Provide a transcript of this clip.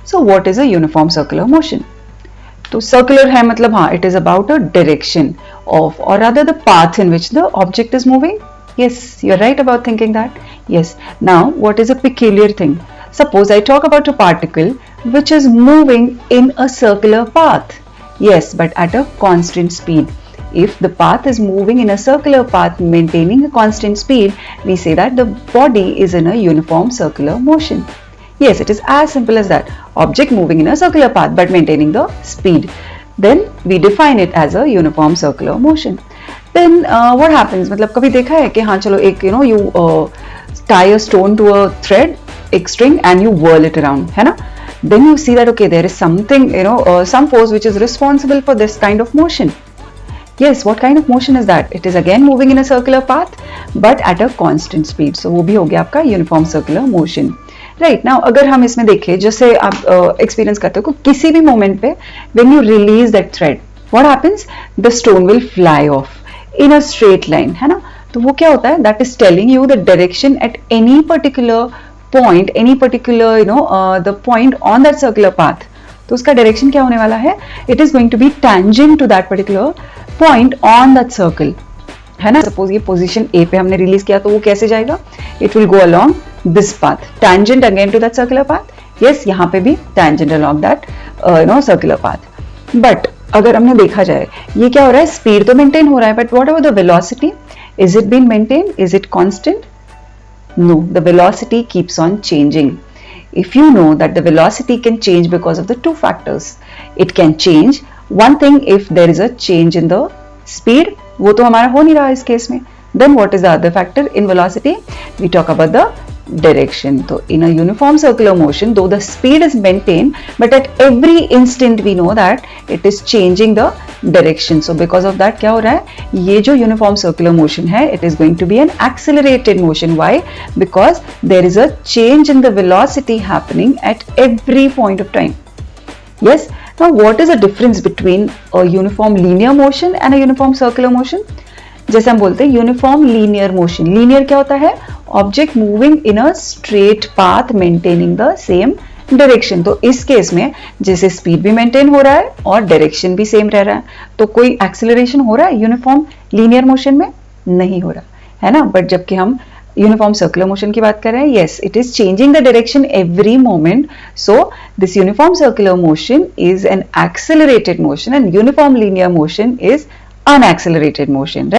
So what is a uniform circular motion? तो circular है मतलब हाँ, it is about a direction of or rather the path in which the object is moving. Yes, you're right about thinking that. Yes. Now, what is a peculiar thing? Suppose I talk about a particle which is moving in a circular path. Yes, but at a constant speed. If the path is moving in a circular path maintaining a constant speed, we say that the body is in a uniform circular motion. Yes, it is as simple as that. Object moving in a circular path but maintaining the speed. Then we define it as a uniform circular motion. Then what happens? मतलब कभी देखा है कि हाँ चलो एक you tie a stone to a thread, एक string and you whirl it around, है ना? Then you see that okay, there is something some force which is responsible for this kind of motion. Yes, what kind of motion is that? It is again moving in a circular path but at a constant speed. So वो भी हो गया आपका uniform circular motion. Right now अगर हम इसमें देखें जैसे आप एक्सपीरियंस करते हो किसी भी मोमेंट पे when you release that thread what happens the stone will fly off in a straight line है ना तो वो क्या होता है that is telling you the direction at any particular point any particular the point on that circular path तो उसका direction क्या होने वाला है it is going to be tangent to that particular point on that circle है ना suppose ये position A पे हमने रिलीज किया तो वो कैसे जाएगा it will go along this path tangent again to that circular path yes यहाँ पे भी tangent along that circular path but अगर हमने देखा जाए ये क्या हो रहा है speed तो maintain हो रहा है but what about the velocity is it being maintained is it constant no the velocity keeps on changing if you know that the velocity can change because of the two factors it can change one thing if there is a change in the speed वो तो हमारा हो नहीं रहा इस case में then what is the other factor in velocity we talk about the direction. So in a uniform circular motion, though the speed is maintained, but at every instant we know that it is changing the direction. So because of that क्या हो रहा है ये जो uniform circular motion है it is going to be an accelerated motion. Why? Because there is a change in the velocity happening at every point of time. Yes. Now what is the difference between a uniform linear motion and a uniform circular motion? जैसे हम बोलते हैं uniform linear motion linear क्या होता है object moving in a straight path maintaining the same direction तो इस case में जैसे स्पीड भी मेंटेन हो रहा है और डायरेक्शन भी सेम रह रहा है तो कोई एक्सेलरेशन हो रहा है यूनिफॉर्म लीनियर मोशन में नहीं हो रहा है ना बट जबकि हम यूनिफॉर्म सर्कुलर मोशन की बात कर रहे हैं yes it is changing the direction every moment so this uniform circular motion is an accelerated motion and uniform linear motion is unaccelerated motion right?